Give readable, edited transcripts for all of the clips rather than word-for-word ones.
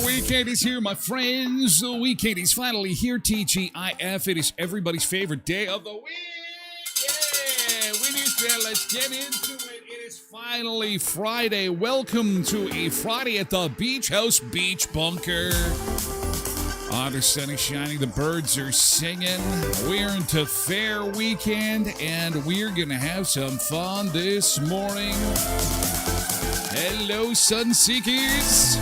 Weekend is here, my friends. The weekend is finally here, TGIF. It is everybody's favorite day of the week. Yeah, we need to let's get into it. It is finally Friday. Welcome to a Friday at the Beach House Beach Bunker. The sun is shining, the birds are singing. We're into fair weekend, and we're going to have some fun this morning. Hello, sun seekers.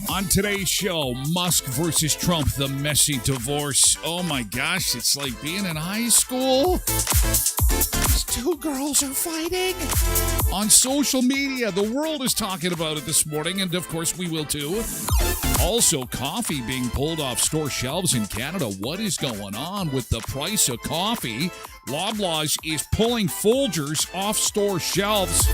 On today's show, Musk versus Trump, the messy divorce. Oh my gosh, it's like being in high school. These two girls are fighting. On social media, the world is talking about it this morning, and of course we will too. Also, coffee being pulled off store shelves in Canada. What is going on with the price of coffee? Loblaws is pulling Folgers off store shelves.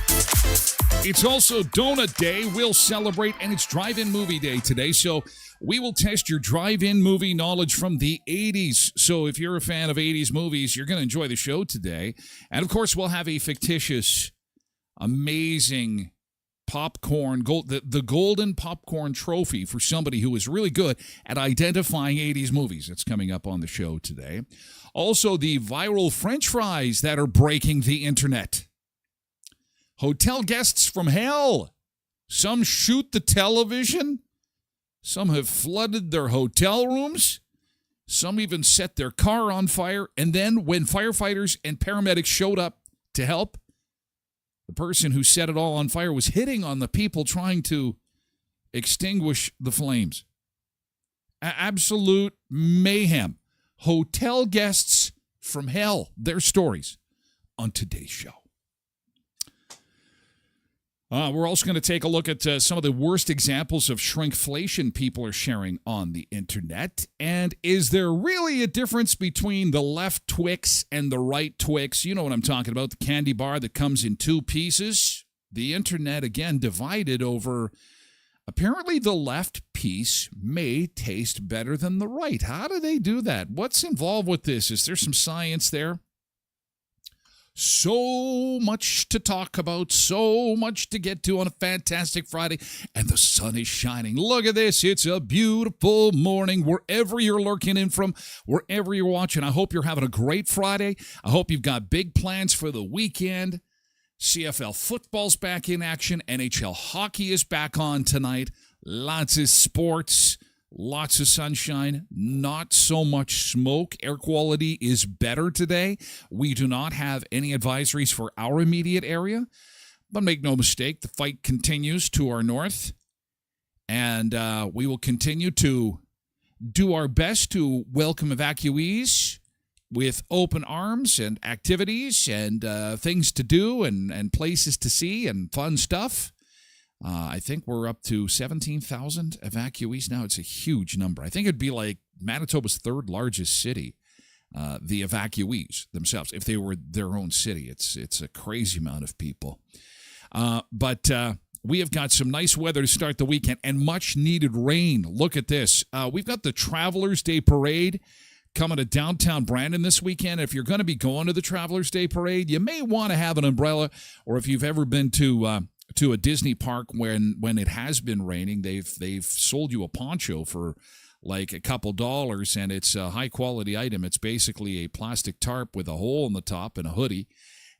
It's also Donut Day. We'll celebrate, and it's Drive-In Movie Day today, so we will test your drive-in movie knowledge from the 80s. So if you're a fan of 80s movies, you're going to enjoy the show today. And, of course, we'll have a fictitious, amazing popcorn, the golden popcorn trophy for somebody who is really good at identifying 80s movies. That's coming up on the show today. Also, the viral French fries that are breaking the internet. Hotel guests from hell. Some shoot the television. Some have flooded their hotel rooms. Some even set their car on fire. And then when firefighters and paramedics showed up to help, the person who set it all on fire was hitting on the people trying to extinguish the flames. Absolute mayhem. Hotel guests from hell. Their stories on today's show. We're also going to take a look at some of the worst examples of shrinkflation people are sharing on the internet. And is there really a difference between the left Twix and the right Twix? You know what I'm talking about, the candy bar that comes in two pieces. The internet, again, divided over apparently the left piece may taste better than the right. How do they do that? What's involved with this? Is there some science there? So much to talk about, so much to get to on a fantastic Friday, and the sun is shining. Look at this. It's a beautiful morning wherever you're lurking in from, wherever you're watching. I hope you're having a great Friday. I hope you've got big plans for the weekend. CFL football's back in action. NHL hockey is back on tonight. Lots of sports. Lots of sunshine, not so much smoke. Air quality is better today. We do not have any advisories for our immediate area. But make no mistake, the fight continues to our north. And we will continue to do our best to welcome evacuees with open arms and activities and things to do and places to see and fun stuff. I think we're up to 17,000 evacuees now. It's a huge number. I think it'd be like Manitoba's third largest city, the evacuees themselves, if they were their own city. It's a crazy amount of people. But we have got some nice weather to start the weekend and much needed rain. Look at this. We've got the Travelers Day Parade coming to downtown Brandon this weekend. If you're going to be going to the Travelers Day Parade, you may want to have an umbrella, or if you've ever been to to a Disney park when it has been raining, they've sold you a poncho for like a couple dollars, and it's a high quality item. It's basically a plastic tarp with a hole in the top and a hoodie.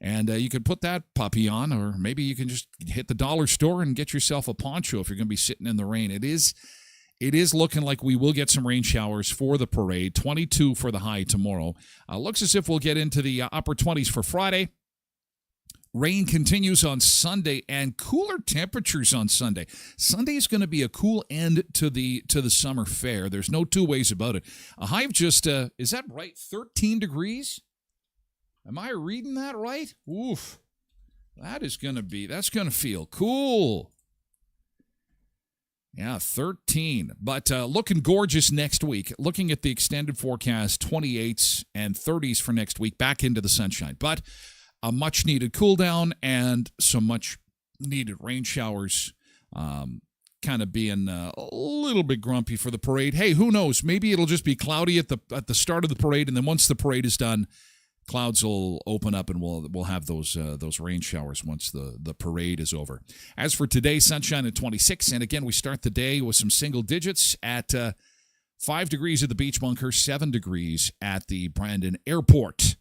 And you could put that puppy on, or maybe you can just hit the dollar store and get yourself a poncho if you're going to be sitting in the rain. It is looking like we will get some rain showers for the parade. 22 for the high tomorrow. Looks as if we'll get into the upper 20s for Friday. Rain continues on Sunday, and cooler temperatures on Sunday. Sunday is going to be a cool end to the summer fair. There's no two ways about it. A high of just, is that right, 13 degrees? Am I reading that right? Oof. That's going to feel cool. Yeah, 13. But looking gorgeous next week. Looking at the extended forecast, 28s and 30s for next week, back into the sunshine. But a much-needed cool-down and some much-needed rain showers, kind of being a little bit grumpy for the parade. Hey, who knows? Maybe it'll just be cloudy at the start of the parade, and then once the parade is done, clouds will open up, and we'll have those rain showers once the parade is over. As for today, sunshine at 26, and again, we start the day with some single digits at 5 degrees at the beach bunker, 7 degrees at the Brandon Airport.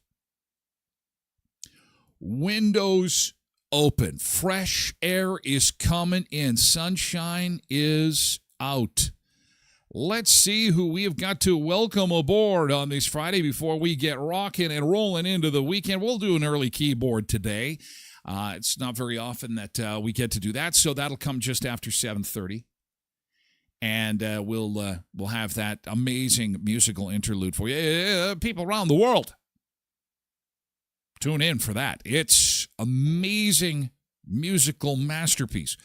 Windows open. Fresh air is coming in. Sunshine is out. Let's see who we have got to welcome aboard on this Friday before we get rocking and rolling into the weekend. We'll do an early keyboard today. It's not very often that we get to do that, so that'll come just after 7:30. And we'll have that amazing musical interlude for you. People around the world, tune in for that. It's amazing musical masterpiece.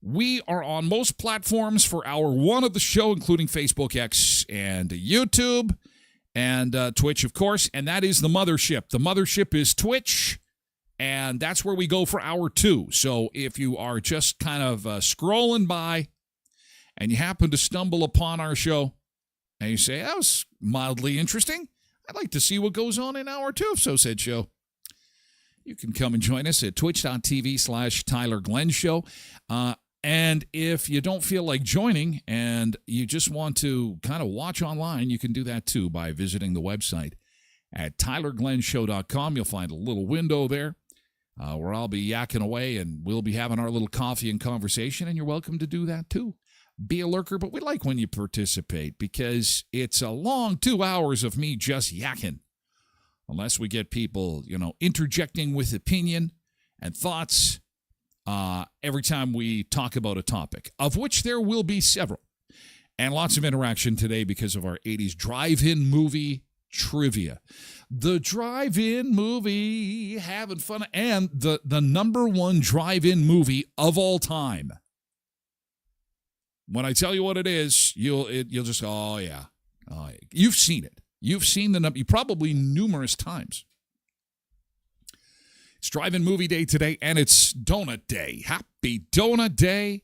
We are on most platforms for hour one of the show, including Facebook, X, and YouTube, and Twitch, of course, and that is the mothership. The mothership is Twitch, and that's where we go for hour two. So if you are just kind of scrolling by and you happen to stumble upon our show and you say, that was mildly interesting, I'd like to see what goes on in hour two of So Said Show, you can come and join us at twitch.tv/Tyler Glen Show. And if you don't feel like joining and you just want to kind of watch online, you can do that too by visiting the website at tylerglenshow.com. You'll find a little window there where I'll be yakking away, and we'll be having our little coffee and conversation, and you're welcome to do that too. Be a lurker, but we like when you participate because it's a long 2 hours of me just yakking. Unless we get people, interjecting with opinion and thoughts every time we talk about a topic, of which there will be several. And lots of interaction today because of our 80s drive-in movie trivia. The drive-in movie, having fun, and the number one drive-in movie of all time. When I tell you what it is, you'll just go, oh yeah. You've seen it. You've seen the number, probably numerous times. It's drive-in movie day today, and it's donut day. Happy donut day.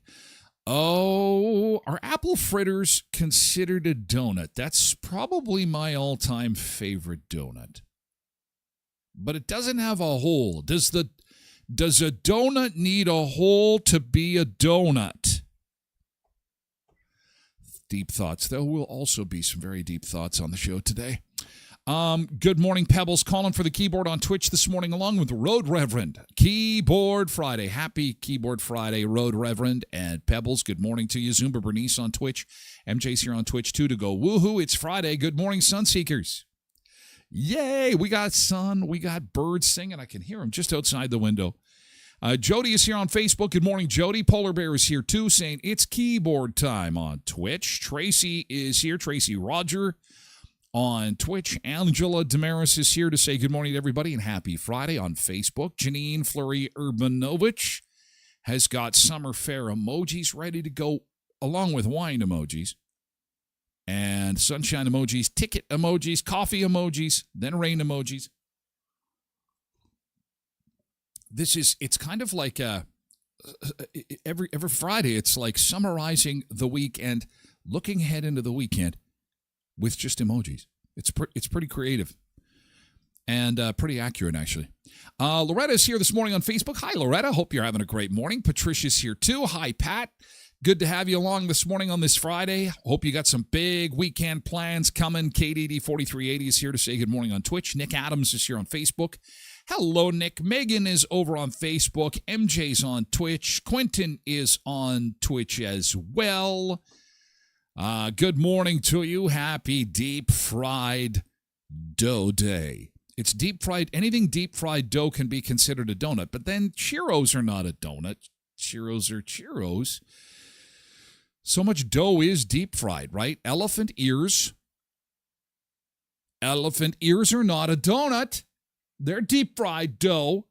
Oh, are apple fritters considered a donut? That's probably my all-time favorite donut. But it doesn't have a hole. Does a donut need a hole to be a donut? Deep thoughts. There will also be some very deep thoughts on the show today. Good morning, Pebbles. Calling for the keyboard on Twitch this morning along with Road Reverend. Keyboard Friday. Happy Keyboard Friday, Road Reverend and Pebbles. Good morning to you. Zumba Bernice on Twitch. MJ's here on Twitch too to go, woohoo, it's Friday. Good morning, Sunseekers. Yay, we got sun. We got birds singing. I can hear them just outside the window. Jody is here on Facebook. Good morning, Jody. Polar Bear is here too, saying it's keyboard time on Twitch. Tracy is here. Tracy Roger on Twitch. Angela Damaris is here to say good morning to everybody and happy Friday on Facebook. Janine Fleury Urbanovich has got summer fair emojis ready to go along with wine emojis and sunshine emojis, ticket emojis, coffee emojis, then rain emojis. It's kind of like every Friday, it's like summarizing the week and looking ahead into the weekend with just emojis. It's pretty creative. And pretty accurate, actually. Loretta's here this morning on Facebook. Hi, Loretta. Hope you're having a great morning. Patricia's here, too. Hi, Pat. Good to have you along this morning on this Friday. Hope you got some big weekend plans coming. KDD4380 is here to say good morning on Twitch. Nick Adams is here on Facebook. Hello, Nick. Megan is over on Facebook. MJ's on Twitch. Quentin is on Twitch as well. Good morning to you. Happy deep fried dough day. It's deep fried. Anything deep fried dough can be considered a donut, but then churros are not a donut. Churros are churros. So much dough is deep fried, right? Elephant ears. Elephant ears are not a donut. They're deep fried dough.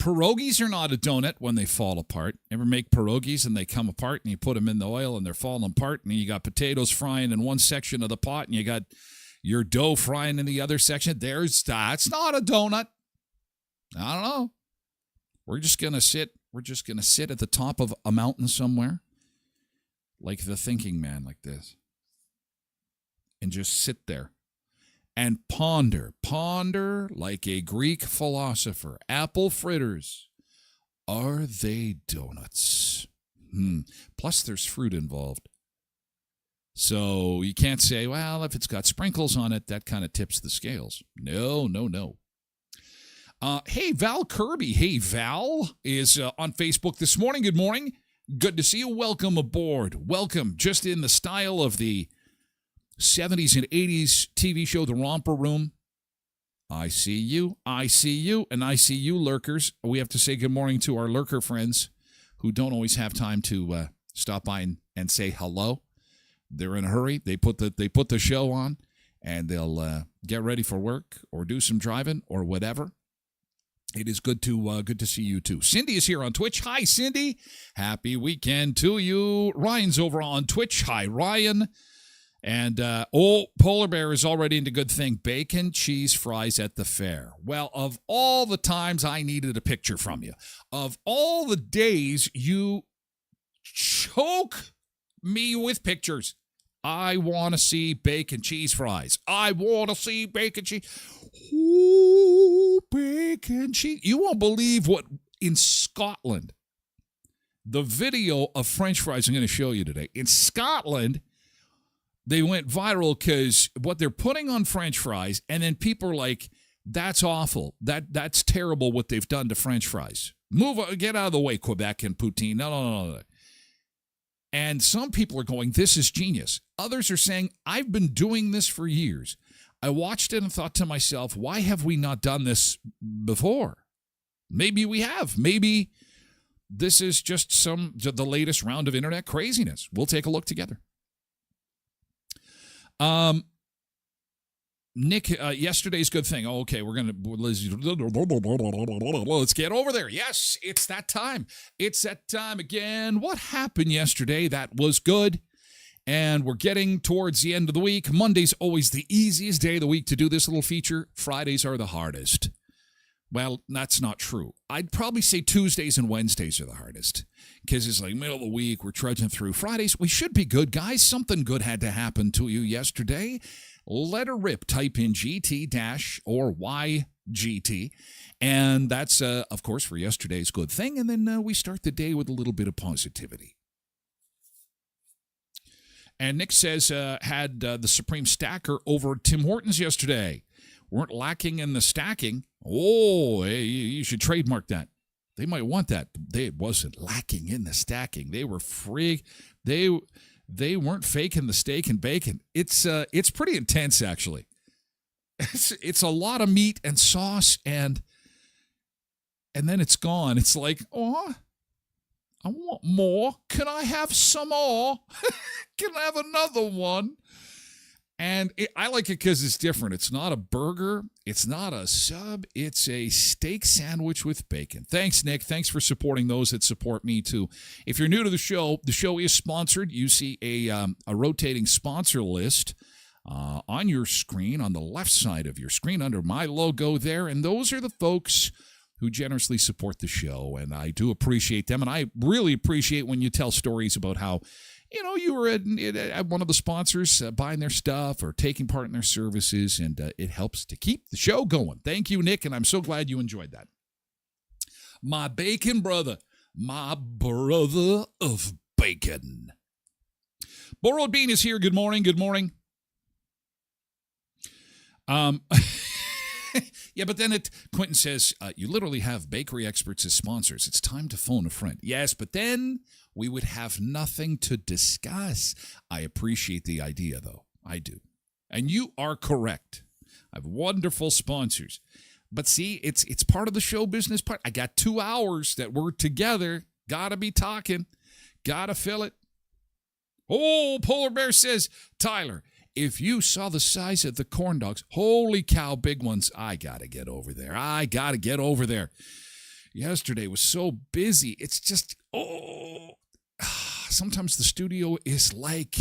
Pierogies are not a donut when they fall apart. Ever make pierogies and they come apart and you put them in the oil and they're falling apart and you got potatoes frying in one section of the pot and you got your dough frying in the other section? That's not a donut. I don't know. We're just going to sit at the top of a mountain somewhere like the thinking man like this and just sit there and ponder like a Greek philosopher. Apple fritters. Are they donuts? Plus there's fruit involved. So you can't say, well, if it's got sprinkles on it, that kind of tips the scales. No. Hey, Val Kirby. Hey, Val is on Facebook this morning. Good morning. Good to see you. Welcome aboard. Welcome. Just in the style of the 70s and 80s TV show, The Romper Room. I see you, and I see you, lurkers. We have to say good morning to our lurker friends who don't always have time to stop by and say hello. They're in a hurry. They put the show on, and they'll get ready for work or do some driving or whatever. It is good to see you, too. Cindy is here on Twitch. Hi, Cindy. Happy weekend to you. Ryan's over on Twitch. Hi, Ryan. And, Polar Bear is already into good thing. Bacon, cheese, fries at the fair. Well, of all the times I needed a picture from you, of all the days you choke me with pictures, I want to see bacon, cheese, fries. I want to see bacon, cheese. Ooh, bacon, cheese. You won't believe what in Scotland, the video of French fries I'm going to show you today. In Scotland, they went viral because what they're putting on French fries, and then people are like, that's awful. That's terrible what they've done to French fries. Get out of the way, Quebec and poutine. No. And some people are going, this is genius. Others are saying, I've been doing this for years. I watched it and thought to myself, why have we not done this before? Maybe we have. Maybe this is just the latest round of internet craziness. We'll take a look together. Nick, yesterday's good thing. Oh, okay, let's get over there. Yes, it's that time. It's that time again. What happened yesterday? That was good. And we're getting towards the end of the week. Monday's always the easiest day of the week to do this little feature. Fridays are the hardest. Well, that's not true. I'd probably say Tuesdays and Wednesdays are the hardest because it's like middle of the week. We're trudging through. Fridays, we should be good, guys. Something good had to happen to you yesterday. Let her rip. Type in GT- or YGT. And that's, of course, for yesterday's good thing. And then we start the day with a little bit of positivity. And Nick says, had the Supreme Stacker over Tim Hortons yesterday. Weren't lacking in the stacking. Oh, hey, you should trademark that. They might want that. It wasn't lacking in the stacking. They were free. They weren't faking the steak and bacon. It's pretty intense, actually. It's a lot of meat and sauce, and then it's gone. It's like, oh, I want more. Can I have some more? Can I have another one? And I like it because it's different. It's not a burger. It's not a sub. It's a steak sandwich with bacon. Thanks, Nick. Thanks for supporting those that support me, too. If you're new to the show is sponsored. You see a rotating sponsor list on your screen, on the left side of your screen, under my logo there. And those are the folks who generously support the show. And I do appreciate them. And I really appreciate when you tell stories about how you were at one of the sponsors buying their stuff or taking part in their services, and it helps to keep the show going. Thank you, Nick, and I'm so glad you enjoyed that. My bacon brother, my brother of bacon. Borrowed Bean is here. Good morning. Good morning. Yeah, but then Quentin says, you literally have bakery experts as sponsors. It's time to phone a friend. Yes, but then we would have nothing to discuss. I appreciate the idea, though. I do. And you are correct. I have wonderful sponsors. But see, it's part of the show business part. I got 2 hours that we're together. Gotta be talking. Gotta fill it. Oh, Polar Bear says, Tyler, if you saw the size of the corn dogs, holy cow, big ones, I got to get over there. Yesterday was so busy. It's just, sometimes the studio is like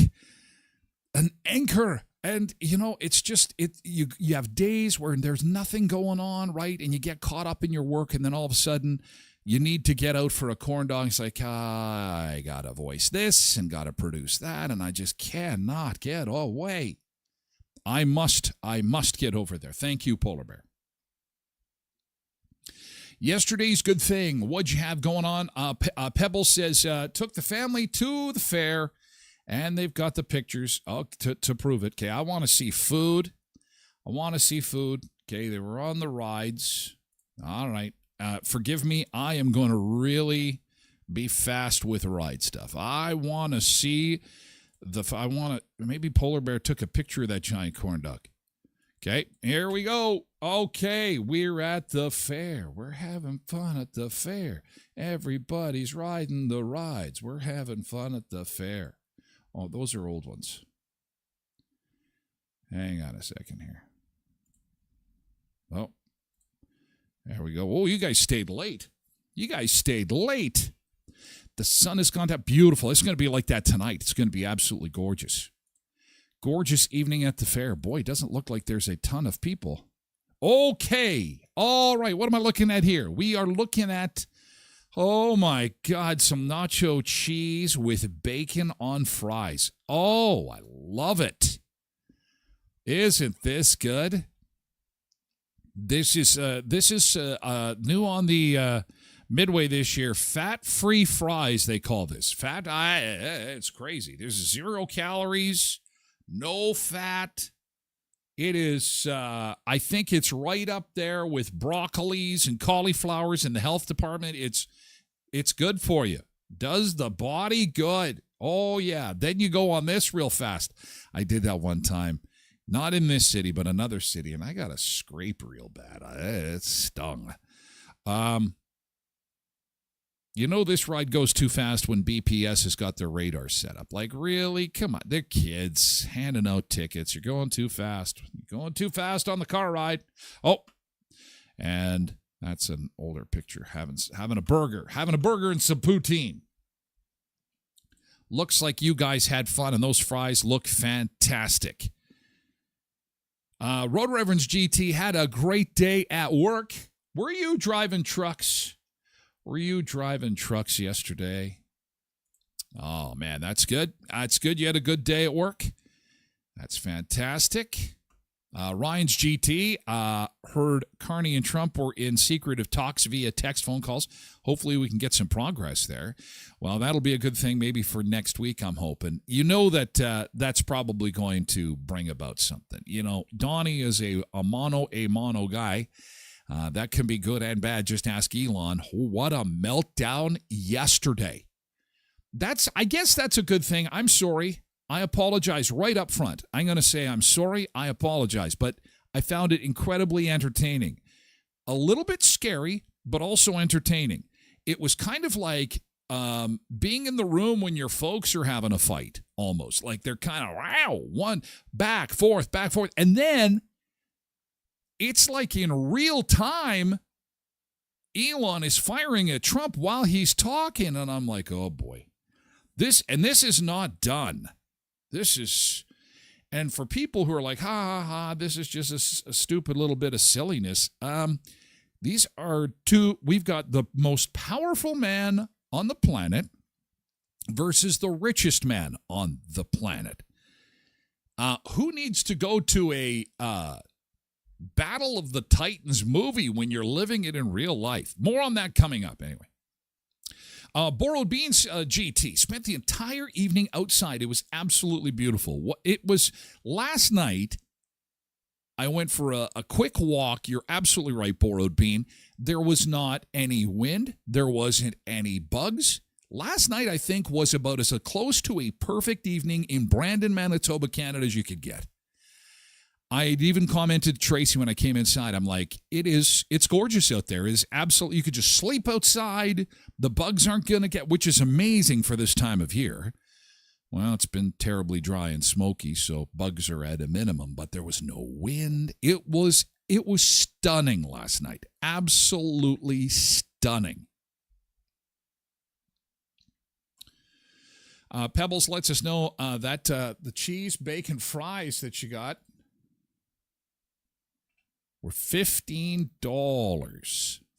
an anchor. And, it's just, you have days where there's nothing going on, right? And you get caught up in your work, and then all of a sudden you need to get out for a corn dog. It's like, I got to voice this and got to produce that, and I just cannot get away. I must get over there. Thank you, Polar Bear. Yesterday's good thing. What'd you have going on? Pebble says, took the family to the fair, and they've got the pictures to prove it. Okay, I want to see food. Okay, they were on the rides. All right. Forgive me, I am going to really be fast with ride stuff. I want to see maybe Polar Bear took a picture of that giant corn dog. Okay, here we go. Okay, we're at the fair. We're having fun at the fair. Everybody's riding the rides. We're having fun at the fair. Oh, those are old ones. Hang on a second here. Oh. There we go. Oh, you guys stayed late. The sun has gone down. Beautiful. It's going to be like that tonight. It's going to be absolutely gorgeous. Gorgeous evening at the fair. Boy, it doesn't look like there's a ton of people. Okay. All right. What am I looking at here? We are looking at, oh my God, some nacho cheese with bacon on fries. Oh, I love it. Isn't this good? This is new on the Midway this year. Fat-free fries, they call this. It's crazy. There's 0 calories, no fat. It is, I think it's right up there with broccolis and cauliflowers in the health department. It's good for you. Does the body good. Oh, yeah. Then you go on this real fast. I did that one time. Not in this city, but another city, and I got a scrape real bad. It stung. This ride goes too fast when BPS has got their radar set up. Like, really? Come on. They're kids handing out tickets. You're going too fast. You're going too fast on the car ride. Oh, and that's an older picture. Having a burger. Having a burger and some poutine. Looks like you guys had fun, and those fries look fantastic. Road Reverends GT had a great day at work. Were you driving trucks? Yesterday? Oh, man, that's good. That's good. You had a good day at work. That's fantastic. Ryan's GT heard Carney and Trump were in secretive talks via text phone calls. Hopefully we can get some progress there. Well, that'll be a good thing maybe for next week, I'm hoping. That's probably going to bring about something. Donnie is a mono guy. That can be good and bad. Just ask Elon. What a meltdown yesterday. I guess that's a good thing. I'm sorry. I apologize right up front. I'm going to say I'm sorry. I apologize. But I found it incredibly entertaining. A little bit scary, but also entertaining. It was kind of like being in the room when your folks are having a fight, almost. Like they're kind of, one, back, forth. And then it's like in real time, Elon is firing at Trump while he's talking. And I'm like, oh, boy. This is not done. And for people who are like, this is just a stupid little bit of silliness. We've got the most powerful man on the planet versus the richest man on the planet. Who needs to go to a Battle of the Titans movie when you're living it in real life? More on that coming up anyway. Borrowed Beans GT spent the entire evening outside. It was absolutely beautiful. It was last night. I went for a quick walk. You're absolutely right, Borrowed Bean. There was not any wind. There wasn't any bugs. Last night, I think, was about as close to a perfect evening in Brandon, Manitoba, Canada as you could get. I had even commented to Tracy when I came inside. I'm like, it's gorgeous out there. It is absolutely, you could just sleep outside. The bugs aren't going to get, which is amazing for this time of year. Well, it's been terribly dry and smoky, so bugs are at a minimum, but there was no wind. It was stunning last night. Absolutely stunning. Pebbles lets us know that the cheese, bacon, fries that you got were $15.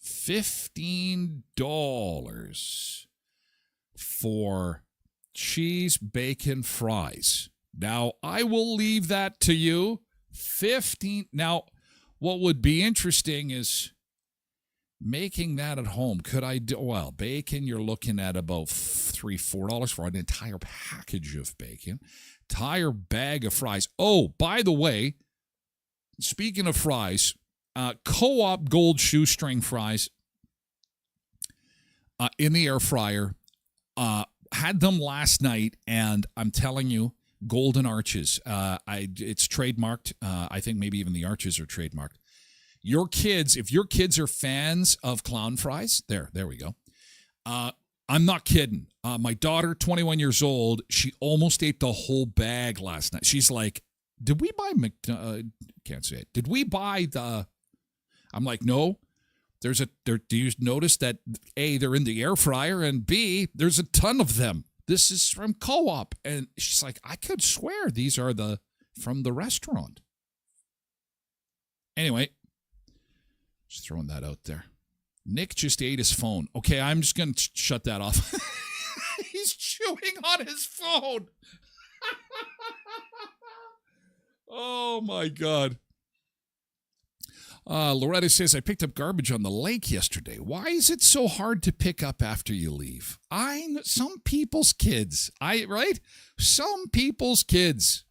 $15 for cheese, bacon, fries. Now, I will leave that to you. 15. Now, what would be interesting is making that at home. Could I do, well, bacon, you're looking at about $3-4 for an entire package of bacon. Entire bag of fries. Oh, by the way, speaking of fries, Co-op Gold shoestring fries in the air fryer. Had them last night, and I'm telling you, Golden Arches. It's trademarked. I think maybe even the arches are trademarked. Your kids, if your kids are fans of clown fries, there we go. I'm not kidding. My daughter, 21 years old, she almost ate the whole bag last night. She's like, did we buy can't say it. Did we buy the, I'm like, no. Do you notice that A, they're in the air fryer, and B, there's a ton of them. This is from Co-op. And she's like, I could swear these are from the restaurant. Anyway, just throwing that out there. Nick just ate his phone. Okay, I'm just going to shut that off. He's chewing on his phone. Oh, my God. Loretta says, I picked up garbage on the lake yesterday. Why is it so hard to pick up after you leave? Some people's kids. Right? Some people's kids.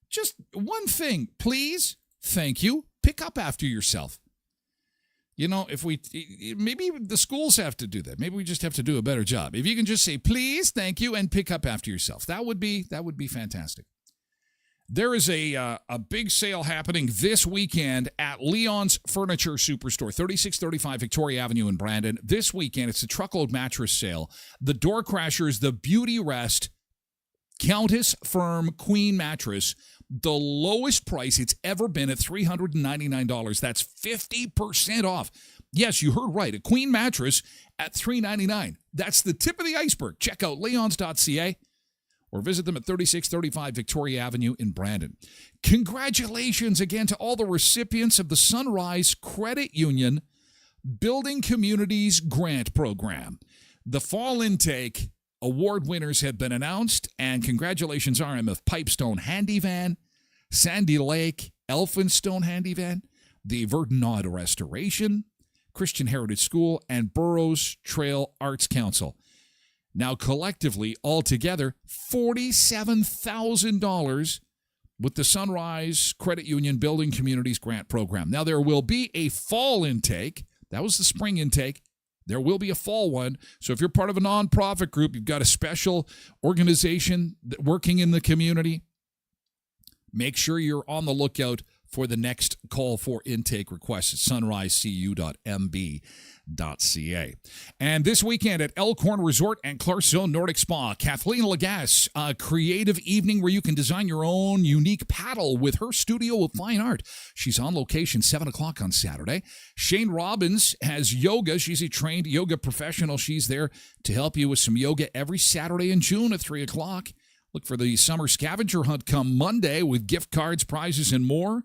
Just one thing, please. Thank you. Pick up after yourself. You know, maybe the schools have to do that. Maybe we just have to do a better job. If you can just say, please, thank you, and pick up after yourself. That would be fantastic. There is a big sale happening this weekend at Leon's Furniture Superstore, 3635 Victoria Avenue in Brandon. This weekend, it's a truckload mattress sale. The Door Crashers, the Beauty Rest Countess Firm Queen mattress, the lowest price it's ever been at $399. That's 50% off. Yes, you heard right. A queen mattress at $399. That's the tip of the iceberg. Check out leons.ca. or visit them at 3635 Victoria Avenue in Brandon. Congratulations again to all the recipients of the Sunrise Credit Union Building Communities Grant Program. The fall intake award winners have been announced, and congratulations RMF Pipestone Handy Van, Sandy Lake Elphinstone Handy Van, the Verdunod Restoration, Christian Heritage School, and Burroughs Trail Arts Council. Now, collectively, altogether, $47,000 with the Sunrise Credit Union Building Communities Grant Program. Now, there will be a fall intake. That was the spring intake. There will be a fall one. So if you're part of a nonprofit group, you've got a special organization working in the community, make sure you're on the lookout for the next call for intake requests at sunrisecu.mb.ca. And this weekend at Elkhorn Resort and Clarkson Nordic Spa, Kathleen Lagasse, a creative evening where you can design your own unique paddle with her studio of fine art. She's on location 7 o'clock on Saturday. Shane Robbins has yoga. She's a trained yoga professional. She's there to help you with some yoga every Saturday in June at 3 o'clock. Look for the summer scavenger hunt come Monday with gift cards, prizes, and more.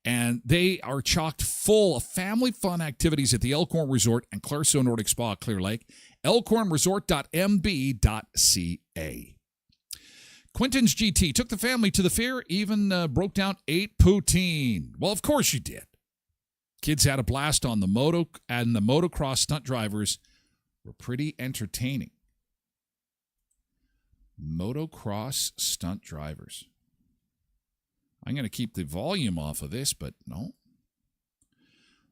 And they are chocked full of family fun activities at the Elkhorn Resort and Clarkson Nordic Spa, Clear Lake. elkhornresort.mb.ca. Quinton's GT took the family to the fair, even broke down 8 poutine. Well, of course you did. Kids had a blast on the moto, and the motocross stunt drivers were pretty entertaining. Motocross stunt drivers. I'm going to keep the volume off of this, but no.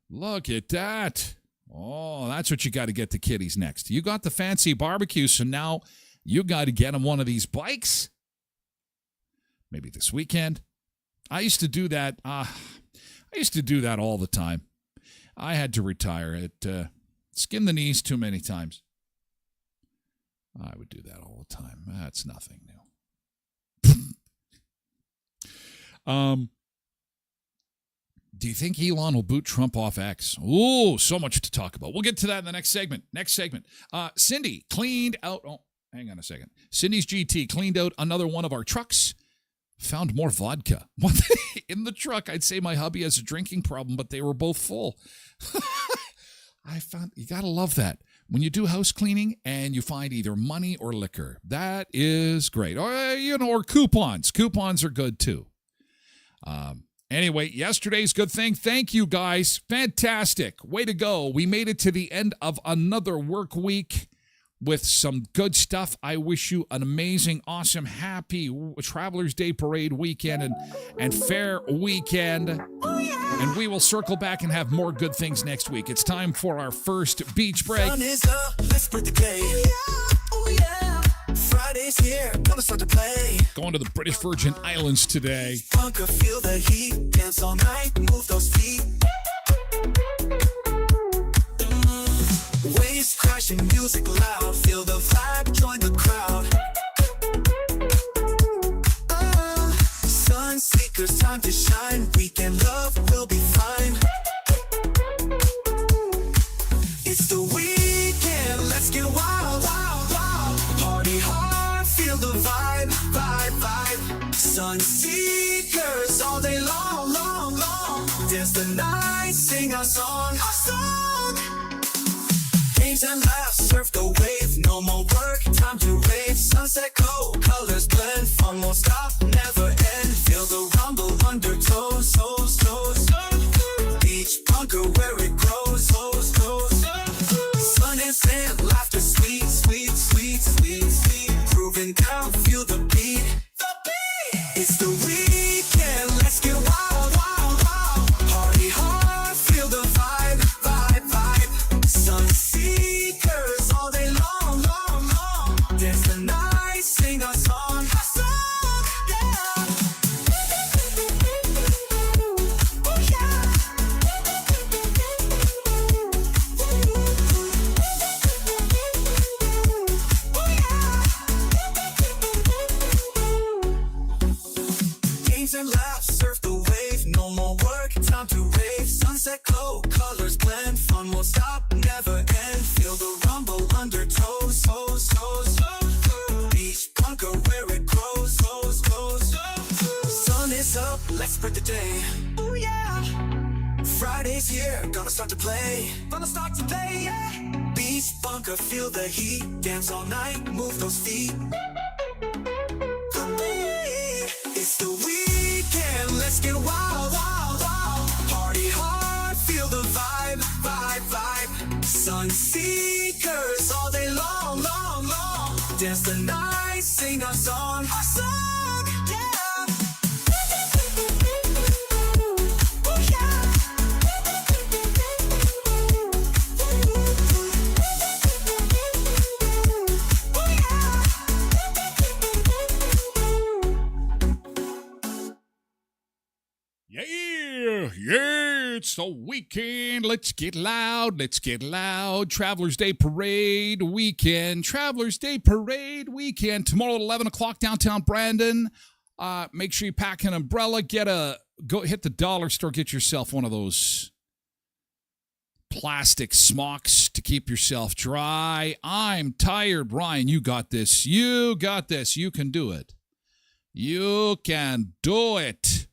Look at that. Oh, that's what you got to get the kiddies next. You got the fancy barbecue, so now you got to get them one of these bikes. Maybe this weekend. I used to do that. I used to do that all the time. I had to retire. It skinned the knees too many times. I would do that all the time. That's nothing new. Do you think Elon will boot Trump off X? Oh, so much to talk about. We'll get to that in the next segment. Cindy cleaned out. Oh, hang on a second. Cindy's GT cleaned out another one of our trucks. Found more vodka. In the truck, I'd say my hubby has a drinking problem, but they were both full. You got to love that. When you do house cleaning and you find either money or liquor, that is great. Or coupons. Coupons are good too. Anyway, yesterday's good thing. Thank you, guys. Fantastic. Way to go. We made it to the end of another work week with some good stuff. I wish you an amazing, awesome, happy Travelers Day Parade weekend and fair weekend. And we will circle back and have more good things next week. It's time for our first beach break. Sun is up, let's spread the day. Oh yeah, Friday's here, gonna start to play. Going to the British Virgin Islands today. Bunker, feel the heat, dance all night, move those feet. Waves crashing, music loud, feel the vibe, join the crowd. Sun seekers, time to shine, weekend love will be fine. It's the weekend, let's get wild, wild, wild. Party hard, feel the vibe, vibe, vibe. Sun seekers all day long, long, long. Dance the night, sing our song, our song. Games and laughs, surf the wave, no more work, time to rave. Sunset glow, colors blend, fun won't stop, never end. Feel the rumble undertows, toes, toes. Beach bunker where it grows, toes, toes. Sun and sand, laughter, sweet, sweet, sweet, sweet, sweet. Grooving down, feel the beat, the beat. It's the weekend, let's get wild, wild, wild. Party hard, feel the vibe, vibe, vibe. Sun seekers all day long, long, long. Dance the night, sing our song, yeah. Oh yeah. Games and laughs, surf the wave, no more work, time to rave. Sunset glow, colors blend, fun won't stop, never end. Feel the rumble undertows, toes, toes. Beach bunker where it grows, toes, toes. Sun is up, let's spread the day. Oh yeah. Friday's here, gonna start to play. Yeah. Beach bunker, feel the heat, dance all night, move those feet. It's the weekend, let's get wild, wild, wild. Party hard, feel the vibe, vibe, vibe. Sun seekers all day long, long, long. Dance the night, sing our song, yeah. Oh yeah. Oh yeah. Yeah, it's the weekend. Let's get loud. Travelers Day Parade weekend. Tomorrow at 11 o'clock downtown Brandon. Make sure you pack an umbrella. Go hit the dollar store. Get yourself one of those plastic smocks to keep yourself dry. I'm tired. Ryan, you got this. You can do it. You can do it.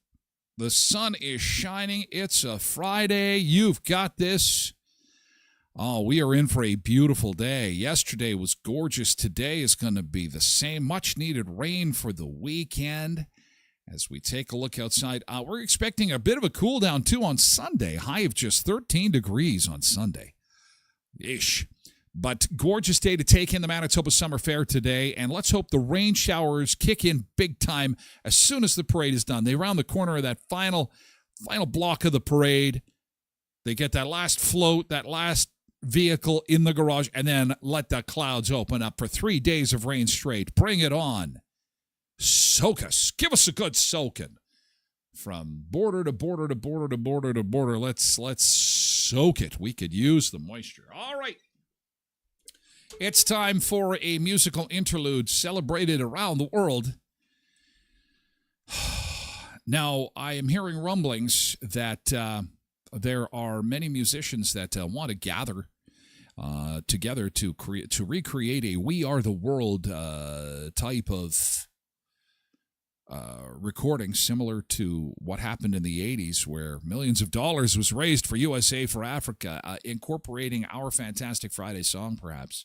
The sun is shining. It's a Friday. You've got this. Oh, we are in for a beautiful day. Yesterday was gorgeous. Today is going to be the same. Much needed rain for the weekend. As we take a look outside, we're expecting a bit of a cool down too on Sunday. High of just 13 degrees on Sunday. Ish. But gorgeous day to take in the Manitoba Summer Fair today. And let's hope the rain showers kick in big time as soon as the parade is done. They round the corner of that final block of the parade. They get that last float, that last vehicle in the garage, and then let the clouds open up for 3 days of rain straight. Bring it on. Soak us. Give us a good soaking. From border to border to border to border to border. Let's soak it. We could use the moisture. All right. It's time for a musical interlude celebrated around the world. Now, I am hearing rumblings that there are many musicians that want to gather together to recreate a "We Are the World" type of recording, similar to what happened in the 80s, where millions of dollars was raised for USA for Africa, incorporating our Fantastic Friday song, perhaps.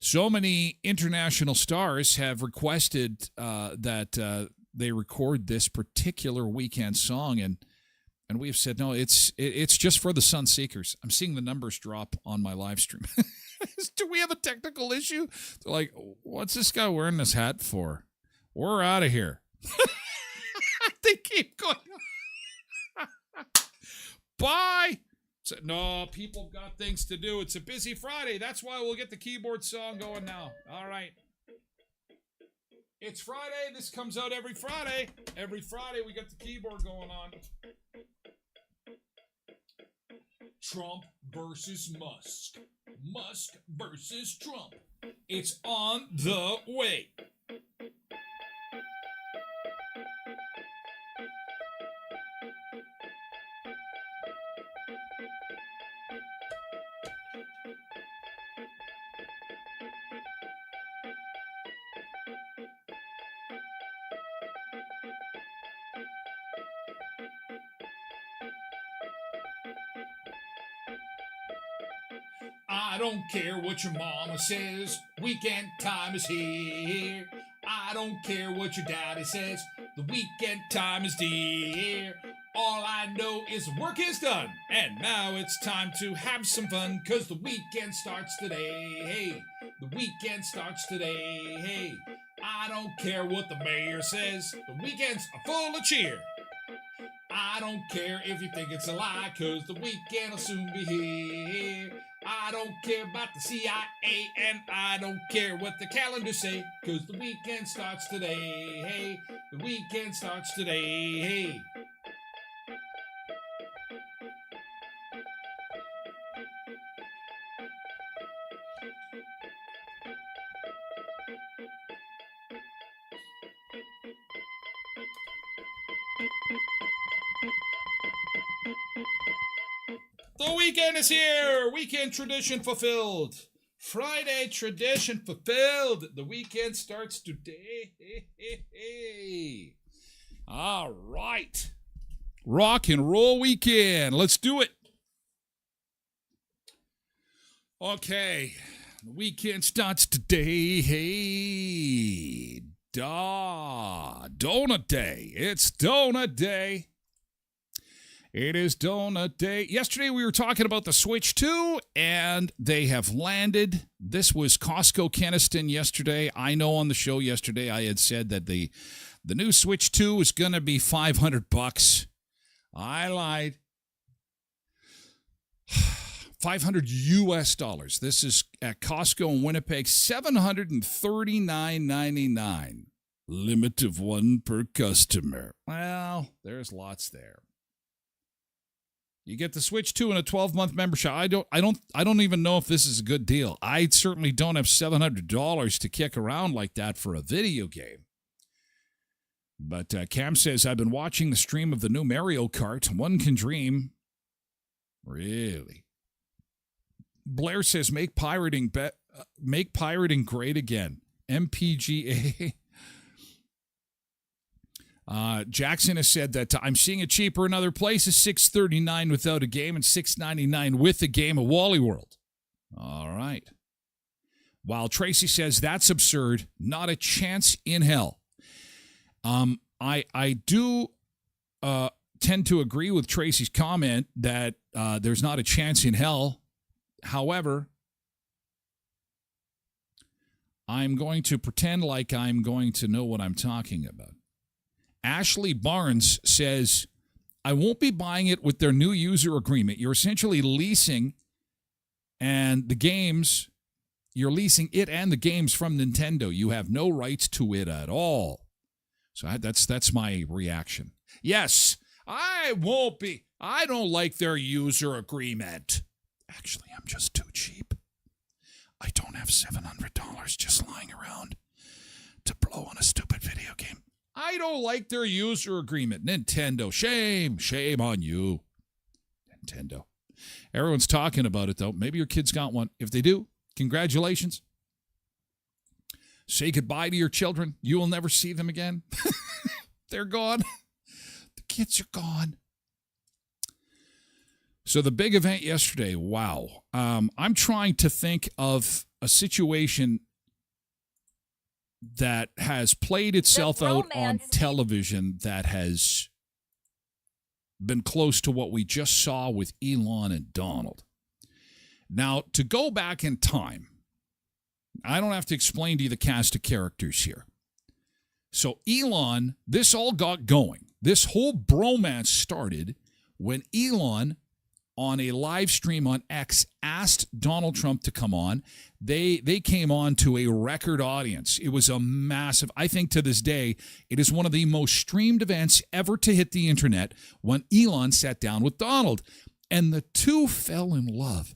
So many international stars have requested that they record this particular weekend song, and we have said, no, it's just for the sun seekers. I'm seeing the numbers drop on my live stream. Do we have a technical issue? They're like, what's this guy wearing this hat for? We're out of here. They keep going. Bye. So, no, people have got things to do. It's a busy Friday. That's why we'll get the keyboard song going now. All right. It's Friday. This comes out every Friday. Every Friday we got the keyboard going on. Trump versus Musk. Musk versus Trump. It's on the way. I don't care what your mama says, weekend time is here. I don't care what your daddy says, the weekend time is dear. All I know is work is done, and now it's time to have some fun, 'cause the weekend starts today. Hey, the weekend starts today. Hey, I don't care what the mayor says, the weekends are full of cheer. I don't care if you think it's a lie, 'cause the weekend will soon be here. I don't care about the CIA, and I don't care what the calendar say, 'cause the weekend starts today. Hey, the weekend starts today. Hey. The weekend is here. Weekend tradition fulfilled. Friday tradition fulfilled. The weekend starts today. All right. Rock and roll weekend. Let's do it. Okay. The weekend starts today. Hey. Donut day. It's donut day. It is donut day. Yesterday we were talking about the Switch 2, and they have landed. This was Costco Keniston yesterday. I know on the show yesterday I had said that the new Switch 2 is going to be $500. I lied. $500 US. This is at Costco in Winnipeg, $739.99. Limit of one per customer. Well, there's lots there. You get the Switch 2 and a 12-month membership. I don't even know if this is a good deal. I certainly don't have $700 to kick around like that for a video game. But Cam says, I've been watching the stream of the new Mario Kart. One can dream. Really? Blair says, make pirating great again. MPGA. Jackson has said that I'm seeing it cheaper in other places, $6.39 without a game and $6.99 with a game at Wally World. All right. While Tracy says that's absurd, not a chance in hell. I do tend to agree with Tracy's comment that there's not a chance in hell. However, I'm going to pretend like I'm going to know what I'm talking about. Ashley Barnes says, I won't be buying it with their new user agreement. You're essentially leasing and the games, you're leasing it and the games from Nintendo. You have no rights to it at all. So that's my reaction. Yes, I won't be. I don't like their user agreement. Actually, I'm just too cheap. I don't have $700 just lying around to blow on a stupid video game. I don't like their user agreement. Nintendo, shame on you. Nintendo. Everyone's talking about it, though. Maybe your kids got one. If they do, congratulations. Say goodbye to your children. You will never see them again. They're gone. The kids are gone. So the big event yesterday, wow. I'm trying to think of a situation that has played itself out on television that has been close to what we just saw with Elon and Donald. Now, to go back in time, I don't have to explain to you the cast of characters here. So Elon, this all got going. This whole bromance started when Elon, on a live stream on X, asked Donald Trump to come on. They came on to a record audience. It was a massive, I think to this day, it is one of the most streamed events ever to hit the internet when Elon sat down with Donald. And the two fell in love.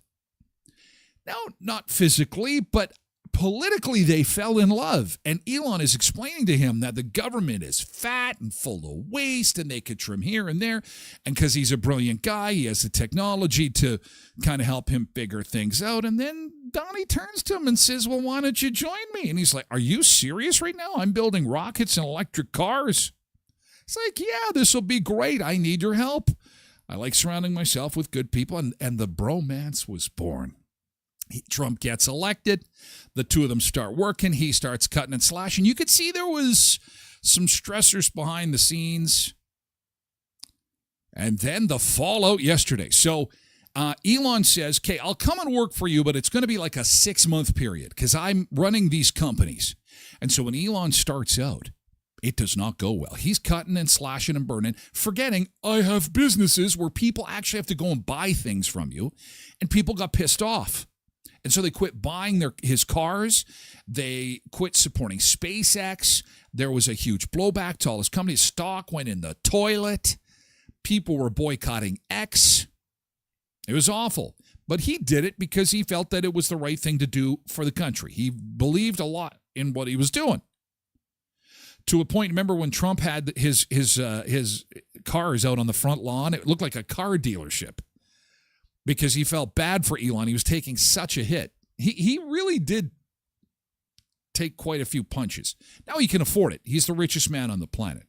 Now, not physically, but politically they fell in love. And Elon is explaining to him that the government is fat and full of waste and they could trim here and there. And because he's a brilliant guy, he has the technology to kind of help him figure things out. And then Donnie turns to him and says, well, why don't you join me? And he's like, are you serious right now? I'm building rockets and electric cars. It's like, yeah, this will be great. I need your help. I like surrounding myself with good people. And the bromance was born. Trump gets elected. The two of them start working. He starts cutting and slashing. You could see there was some stressors behind the scenes. And then the fallout yesterday. So Elon says, okay, I'll come and work for you, but it's going to be like a 6-month period because I'm running these companies. And so when Elon starts out, it does not go well. He's cutting and slashing and burning, forgetting I have businesses where people actually have to go and buy things from you. And people got pissed off. And so they quit buying his cars. They quit supporting SpaceX. There was a huge blowback to all his companies. Stock went in the toilet. People were boycotting X. It was awful. But he did it because he felt that it was the right thing to do for the country. He believed a lot in what he was doing. To a point, remember when Trump had his cars out on the front lawn? It looked like a car dealership. Because he felt bad for Elon. He was taking such a hit. He really did take quite a few punches. Now he can afford it. He's the richest man on the planet.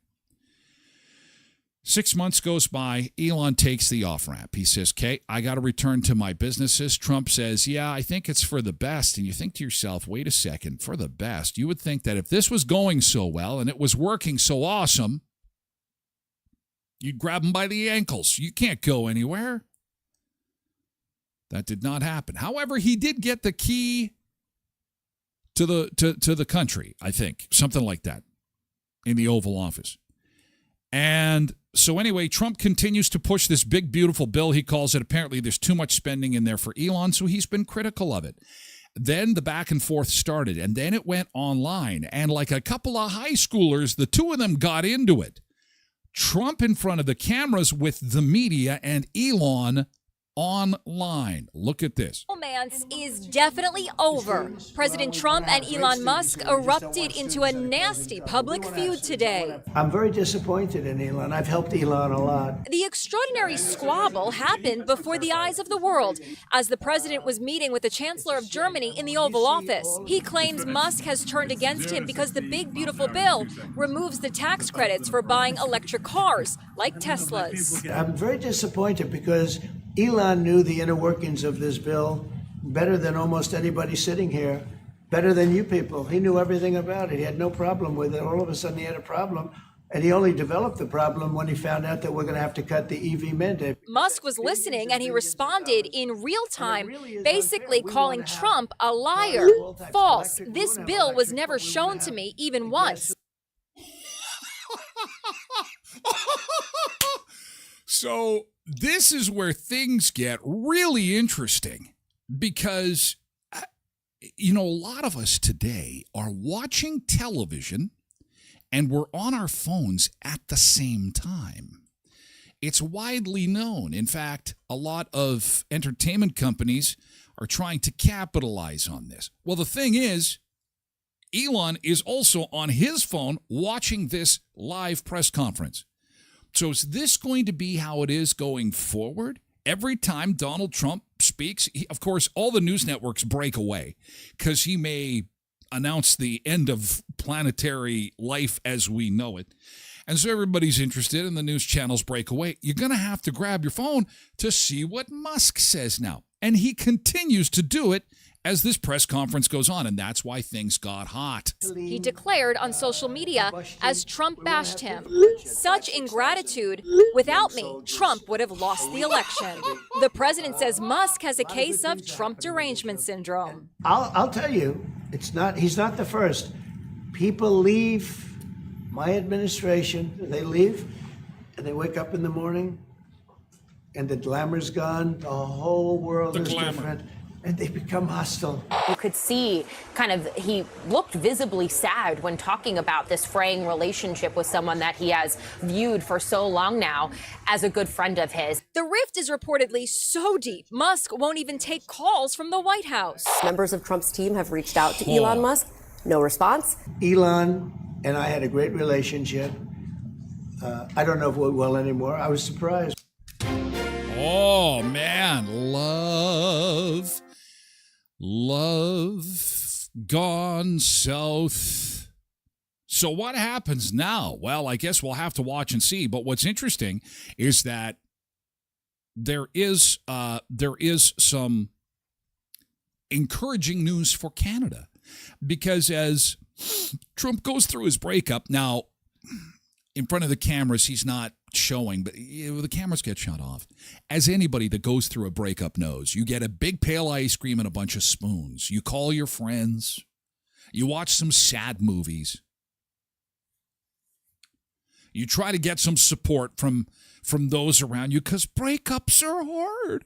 6 months goes by. Elon takes the off-ramp. He says, okay, I got to return to my businesses. Trump says, yeah, I think it's for the best. And you think to yourself, wait a second, for the best. You would think that if this was going so well and it was working so awesome, you'd grab him by the ankles. You can't go anywhere. That did not happen. However, he did get the key to the country, I think. Something like that in the Oval Office. And so anyway, Trump continues to push this big, beautiful bill. He calls it. Apparently, there's too much spending in there for Elon, so he's been critical of it. Then the back and forth started, and then it went online. And like a couple of high schoolers, the two of them got into it. Trump in front of the cameras with the media and Elon online. Look at this. Romance is definitely over. President Trump and Elon Musk erupted into a nasty public feud today. I'm very disappointed in Elon. I've helped Elon a lot. The extraordinary squabble happened before the eyes of the world as the president was meeting with the Chancellor of Germany in the Oval Office. He claims Musk has turned against him because the big beautiful bill removes the tax credits for buying electric cars like Teslas. I'm very disappointed because Elon knew the inner workings of this bill better than almost anybody sitting here, better than you people. He knew everything about it. He had no problem with it. All of a sudden he had a problem, and he only developed the problem when he found out that we're going to have to cut the EV mandate. Musk was listening and he responded in real time, basically calling Trump a liar. False. This bill was never shown to me even once. So this is where things get really interesting because, a lot of us today are watching television and we're on our phones at the same time. It's widely known. In fact, a lot of entertainment companies are trying to capitalize on this. Well, the thing is, Elon is also on his phone watching this live press conference. So is this going to be how it is going forward? Every time Donald Trump speaks, of course, all the news networks break away because he may announce the end of planetary life as we know it. And so everybody's interested and the news channels break away. You're going to have to grab your phone to see what Musk says now. And he continues to do it as this press conference goes on, and that's why things got hot. He declared on social media as Trump bashed him, "Such ingratitude. Without me, Trump would have lost the election." The president says Musk has a case of Trump derangement syndrome. I'll tell you, he's not the first. People leave my administration, they leave, and they wake up in the morning, and the glamour's gone, the whole world is different. And they become hostile. You could see he looked visibly sad when talking about this fraying relationship with someone that he has viewed for so long now as a good friend of his. The rift is reportedly so deep, Musk won't even take calls from the White House. Members of Trump's team have reached out to Elon Musk. No response. Elon and I had a great relationship. I don't know if we're well anymore. I was surprised. Oh, man. Love gone south. So what happens now? Well, I guess we'll have to watch and see. But what's interesting is that there is some encouraging news for Canada, because as Trump goes through his breakup now, in front of the cameras, he's not showing, but the cameras get shut off. As anybody that goes through a breakup knows, you get a big pail of ice cream and a bunch of spoons. You call your friends. You watch some sad movies. You try to get some support from those around you because breakups are hard.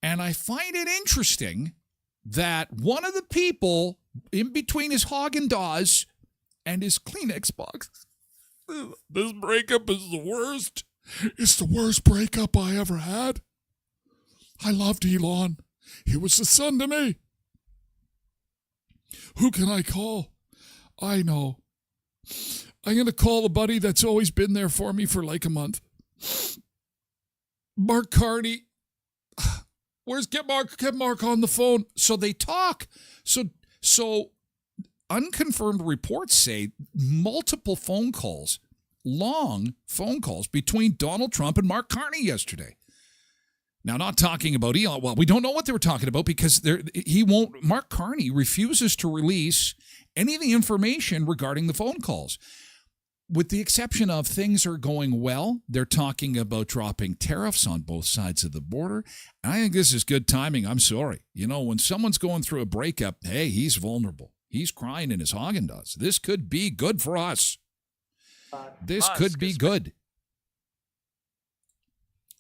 And I find it interesting that one of the people in between his Haagen-Dazs and his Kleenex box, this breakup is the worst. It's the worst breakup I ever had. I loved Elon. He was the sun to me. Who can I call? I know. I'm going to call the buddy that's always been there for me for like a month. Mark Carney. Get Mark on the phone. So they talk. So unconfirmed reports say multiple phone calls, long phone calls between Donald Trump and Mark Carney yesterday. Now, not talking about Elon. Well, we don't know what they were talking about because Mark Carney refuses to release any of the information regarding the phone calls. With the exception of things are going well, they're talking about dropping tariffs on both sides of the border. And I think this is good timing. I'm sorry. When someone's going through a breakup, hey, he's vulnerable. He's crying in his Haagen-Dazs. This could be good for us. This could be good.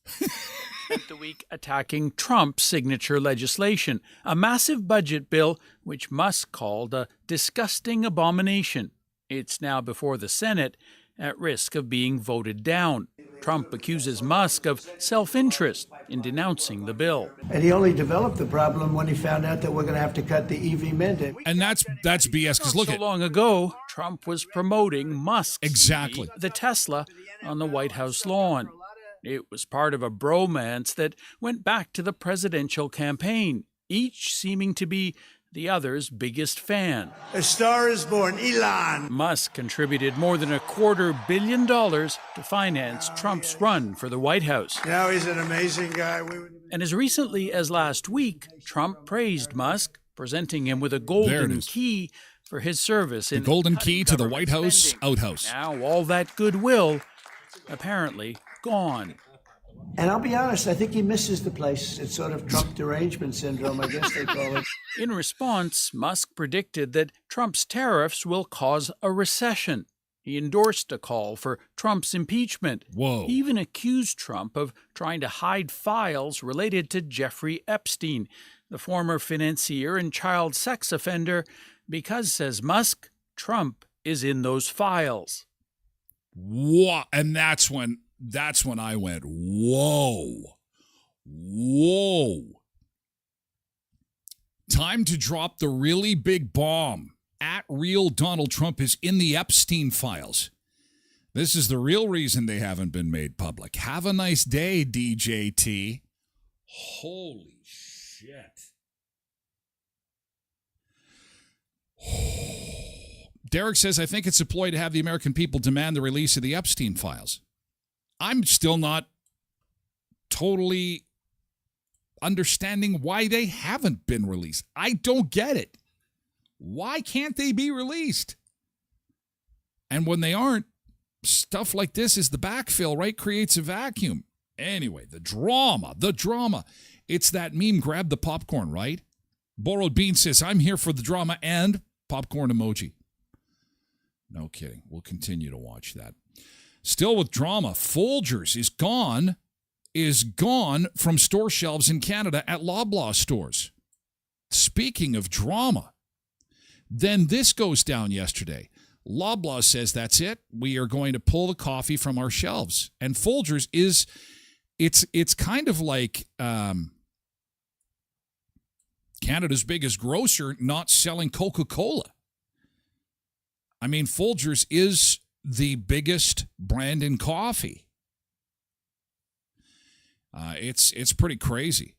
Spent the week attacking Trump's signature legislation, a massive budget bill which Musk called a disgusting abomination. It's now before the Senate, at risk of being voted down. Trump accuses Musk of self-interest in denouncing the bill. And he only developed the problem when he found out that we're going to have to cut the EV mandate. And that's BS, because look so at long ago, Trump was promoting Musk's Exactly. EV, the Tesla, on the White House lawn. It was part of a bromance that went back to the presidential campaign, each seeming to be the other's biggest fan. A star is born, Elon. Musk contributed more than $250 million to finance Trump's run for the White House. Now he's an amazing guy. And as recently as last week, Trump praised Musk, presenting him with a golden key for his service in the golden key to the White House spending. outhouse. Now all that goodwill apparently gone. And I'll be honest, I think he misses the place. It's sort of Trump derangement syndrome, I guess they call it. In response, Musk predicted that Trump's tariffs will cause a recession. He endorsed a call for Trump's impeachment. Whoa. He even accused Trump of trying to hide files related to Jeffrey Epstein, the former financier and child sex offender, because, says Musk, Trump is in those files. What? And that's when I went, whoa. Time to drop the really big bomb. At real Donald Trump is in the Epstein files. This is the real reason they haven't been made public. Have a nice day, DJT. Holy shit. Derek says, I think it's a ploy to have the American people demand the release of the Epstein files. I'm still not totally understanding why they haven't been released. I don't get it. Why can't they be released? And when they aren't, stuff like this is the backfill, right? Creates a vacuum. Anyway, the drama. It's that meme, grab the popcorn, right? Borrowed Bean says, I'm here for the drama and popcorn emoji. No kidding. We'll continue to watch that. Still with drama, Folgers is gone from store shelves in Canada at Loblaw stores. Speaking of drama, then this goes down yesterday. Loblaw says that's it. We are going to pull the coffee from our shelves. And Folgers it's kind of like Canada's biggest grocer not selling Coca-Cola. I mean, Folgers is the biggest brand in coffee. It's pretty crazy.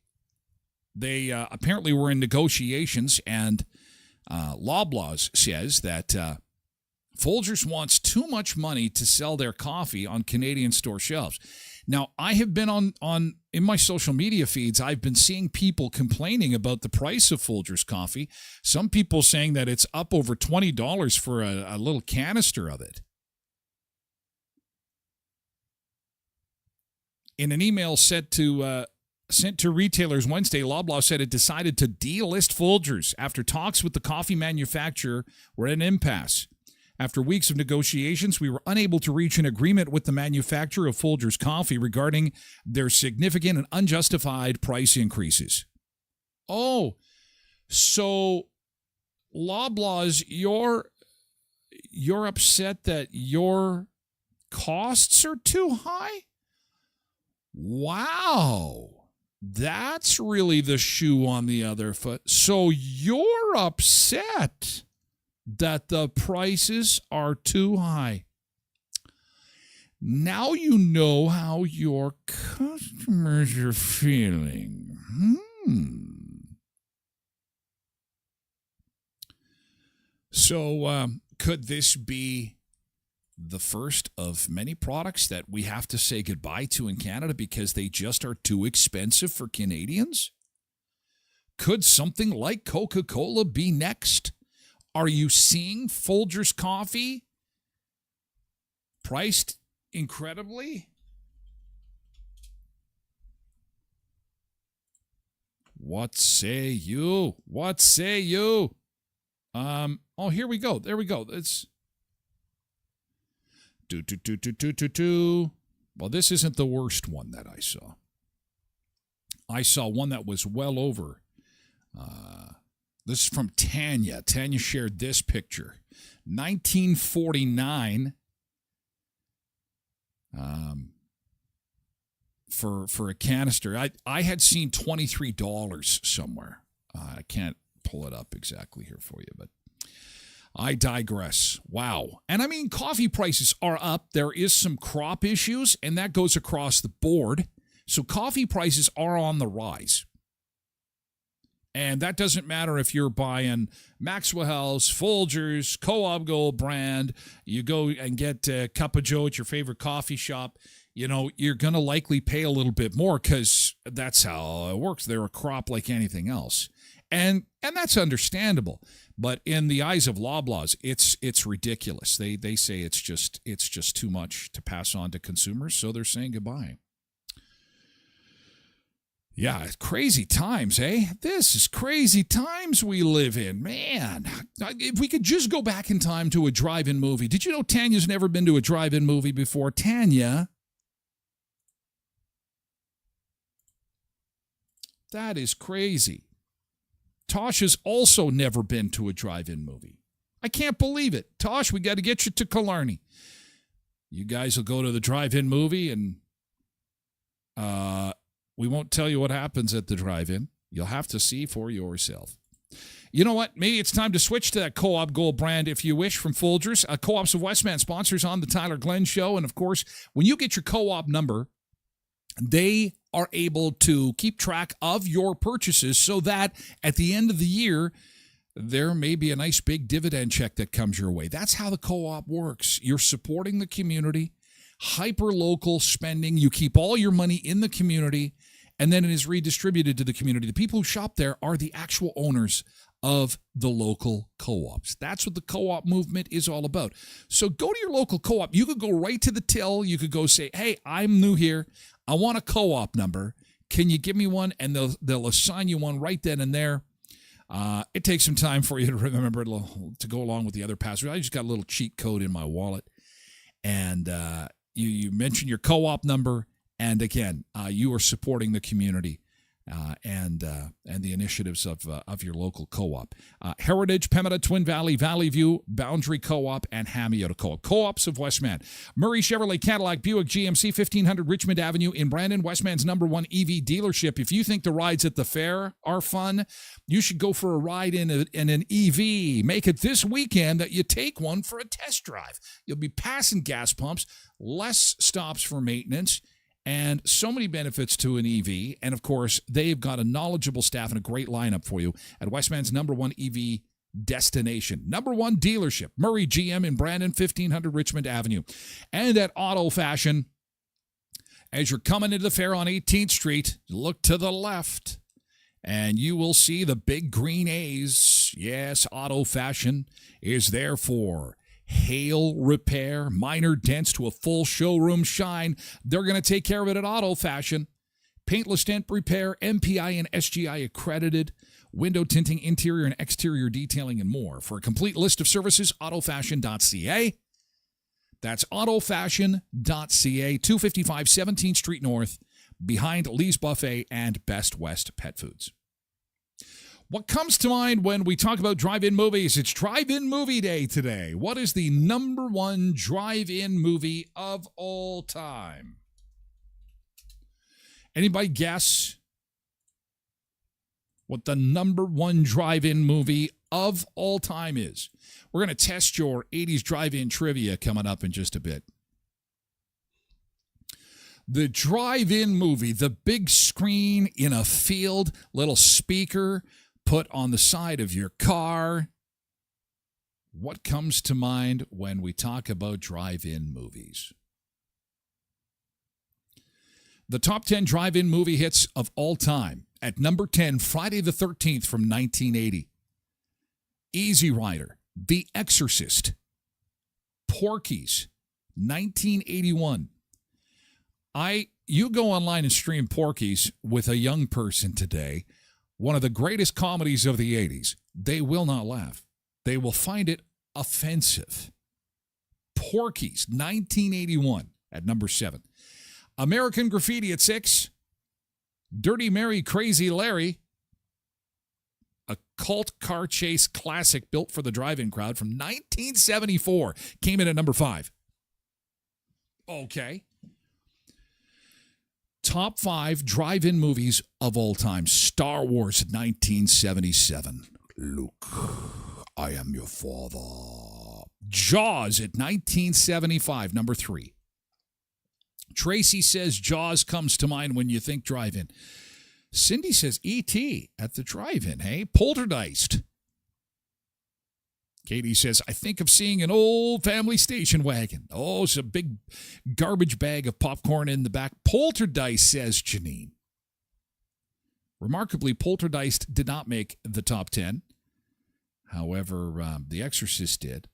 They apparently were in negotiations, and Loblaws says that Folgers wants too much money to sell their coffee on Canadian store shelves. Now, I have been in my social media feeds, I've been seeing people complaining about the price of Folgers coffee. Some people saying that it's up over $20 for a little canister of it. In an email sent to retailers Wednesday, Loblaw said it decided to delist Folgers after talks with the coffee manufacturer were at an impasse. After weeks of negotiations, we were unable to reach an agreement with the manufacturer of Folgers coffee regarding their significant and unjustified price increases. Oh, so Loblaws, you're upset that your costs are too high? Wow, that's really the shoe on the other foot. So you're upset that the prices are too high. Now you know how your customers are feeling. So could this be the first of many products that we have to say goodbye to in Canada because they just are too expensive for Canadians? Could something like Coca-Cola be next? Are you seeing Folgers coffee priced incredibly? What say you? What say you? Oh, here we go. There we go. It's Well, this isn't the worst one that I saw. I saw one that was well over. This is from Tanya. Tanya shared this picture. 1949. for a canister. I had seen $23 somewhere. I can't pull it up exactly here for you, but I digress. Wow. And I mean, coffee prices are up. There is some crop issues, and that goes across the board. So coffee prices are on the rise. And that doesn't matter if you're buying Maxwell House, Folgers, Co-op Gold brand. You go and get Cup of Joe at your favorite coffee shop. You know, you're going to likely pay a little bit more because that's how it works. They're a crop like anything else. And that's understandable. But in the eyes of Loblaws, it's ridiculous. They say it's just too much to pass on to consumers, so they're saying goodbye. Yeah, it's crazy times, eh? This is crazy times we live in. Man, if we could just go back in time to a drive-in movie. Did you know Tanya's never been to a drive-in movie before? Tanya? That is crazy. Tosh has also never been to a drive-in movie. I can't believe it. Tosh, we got to get you to Killarney. You guys will go to the drive-in movie, and we won't tell you what happens at the drive-in. You'll have to see for yourself. You know what? Maybe it's time to switch to that Co-op Gold brand if you wish from Folgers. Co-ops of Westman sponsors on the Tyler Glen Show. And, of course, when you get your co-op number, they are able to keep track of your purchases so that at the end of the year, there may be a nice big dividend check that comes your way. That's how the co-op works. You're supporting the community, hyper-local spending. You keep all your money in the community, and then it is redistributed to the community. The people who shop there are the actual owners of the local co-ops. That's what the co-op movement is all about. So go to your local co-op. You could go right to the till. You could go say, hey, I'm new here. I want a co-op number. Can you give me one? And they'll assign you one right then and there. It takes some time for you to remember to go along with the other passwords. I just got a little cheat code in my wallet. And you mention your co-op number. And again, you are supporting the community and the initiatives of your local co-op. Heritage, Pemmican, Twin Valley, Valley View, Boundary Co-op, and Hamiota Co-op. Co-ops of Westman. Murray Chevrolet, Cadillac, Buick, GMC, 1500 Richmond Avenue in Brandon, Westman's #1 EV dealership. If you think the rides at the fair are fun, you should go for a ride in an EV. Make it this weekend that you take one for a test drive. You'll be passing gas pumps, less stops for maintenance, and so many benefits to an EV. And, of course, they've got a knowledgeable staff and a great lineup for you at Westman's #1 EV destination. #1 dealership, Murray GM in Brandon, 1500 Richmond Avenue. And at Auto Fashion, as you're coming into the fair on 18th Street, look to the left, and you will see the big green A's. Yes, Auto Fashion is there for hail repair, minor dents to a full showroom shine. They're going to take care of it at Auto Fashion. Paintless dent repair, MPI and SGI accredited, window tinting, interior and exterior detailing, and more. For a complete list of services, autofashion.ca. That's autofashion.ca, 255 17th Street North, behind Lee's Buffet and Best West Pet Foods. What comes to mind when we talk about drive-in movies? It's drive-in movie day today. What is the #1 drive-in movie of all time? Anybody guess what the #1 drive-in movie of all time is? We're going to test your 80s drive-in trivia coming up in just a bit. The drive-in movie, the big screen in a field, little speaker put on the side of your car. What comes to mind when we talk about drive-in movies? The top 10 drive-in movie hits of all time. At number 10, Friday the 13th from 1980. Easy Rider, The Exorcist, Porky's, 1981. You go online and stream Porky's with a young person today, one of the greatest comedies of the 80s. They will not laugh. They will find it offensive. Porky's, 1981 at number 7. American Graffiti at 6. Dirty Mary, Crazy Larry, a cult car chase classic built for the drive-in crowd from 1974, came in at number 5. Okay. top 5 drive-in movies of all time. Star Wars 1977. Luke, I am your father. Jaws at 1975, number 3. Tracy says Jaws comes to mind when you think drive-in. Cindy says E.T. at the drive-in, hey? Poltergeist. Katie says, I think of seeing an old family station wagon. Oh, it's a big garbage bag of popcorn in the back. Poltergeist, says Janine. Remarkably, Poltergeist did not make the top 10. However, The Exorcist did.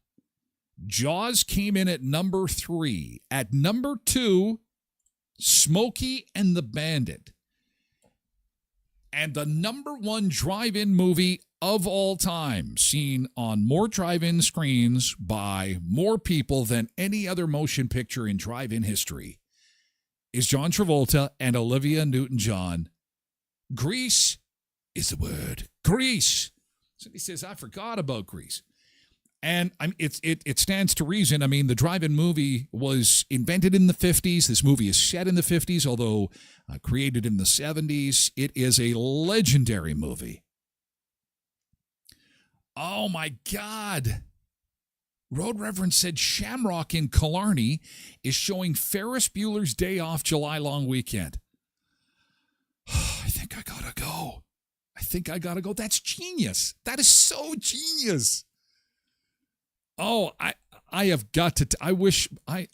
Jaws came in at number 3. At number 2, Smokey and the Bandit. And the number 1 drive-in movie of all time, seen on more drive-in screens by more people than any other motion picture in drive-in history, is John Travolta and Olivia Newton-John. Grease is the word. Grease. Somebody says, I forgot about Grease. And it stands to reason. I mean, the drive-in movie was invented in the 50s. This movie is set in the 50s, although created in the 70s. It is a legendary movie. Oh, my God. Road Reverend said Shamrock in Killarney is showing Ferris Bueller's Day Off July long weekend. I think I gotta go. That's genius. That is so genius. Oh, I have got to. I wish I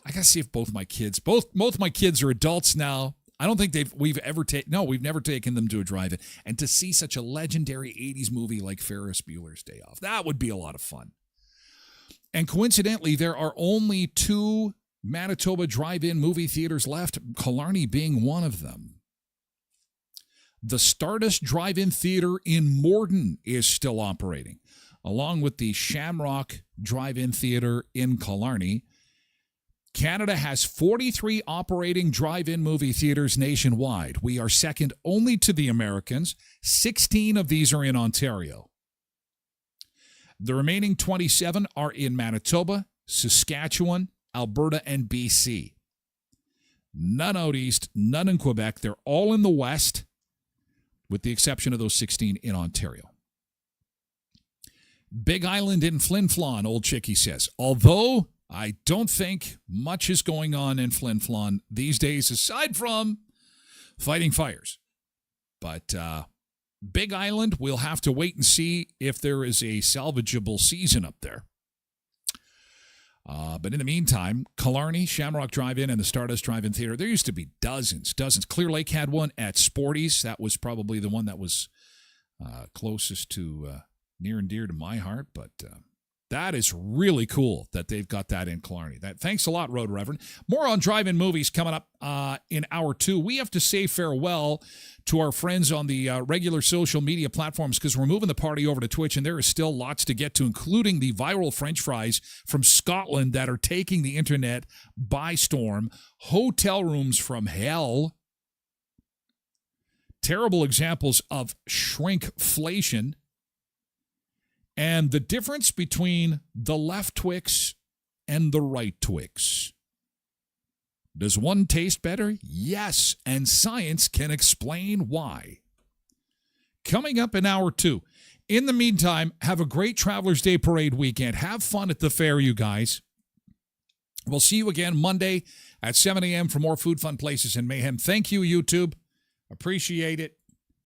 gotta see if both my kids, both my kids are adults now. I don't think we've never taken them to a drive-in, and to see such a legendary 80s movie like Ferris Bueller's Day Off, that would be a lot of fun. And coincidentally, there are only 2 Manitoba drive-in movie theaters left, Killarney being one of them. The Stardust Drive-In Theater in Morden is still operating, along with the Shamrock Drive-In Theater in Killarney. Canada has 43 operating drive-in movie theaters nationwide. We are second only to the Americans. 16 of these are in Ontario. The remaining 27 are in Manitoba, Saskatchewan, Alberta, and BC. None out east, none in Quebec. They're all in the west, with the exception of those 16 in Ontario. Big Island in Flin Flon, Old Chickie says. Although I don't think much is going on in Flin Flon these days, aside from fighting fires. But Big Island, we'll have to wait and see if there is a salvageable season up there. But in the meantime, Killarney, Shamrock Drive-In, and the Stardust Drive-In Theater, there used to be dozens. Clear Lake had one at Sporty's. That was probably the one that was closest to near and dear to my heart. But that is really cool that they've got that in Killarney. Thanks a lot, Road Reverend. More on drive-in movies coming up in hour 2. We have to say farewell to our friends on the regular social media platforms because we're moving the party over to Twitch, and there is still lots to get to, including the viral French fries from Scotland that are taking the internet by storm, hotel rooms from hell, terrible examples of shrinkflation, and the difference between the left Twix and the right Twix. Does one taste better? Yes, and science can explain why. Coming up in hour 2. In the meantime, have a great Travelers Day Parade weekend. Have fun at the fair, you guys. We'll see you again Monday at 7 a.m. for more food, fun, places, and mayhem. Thank you, YouTube. Appreciate it.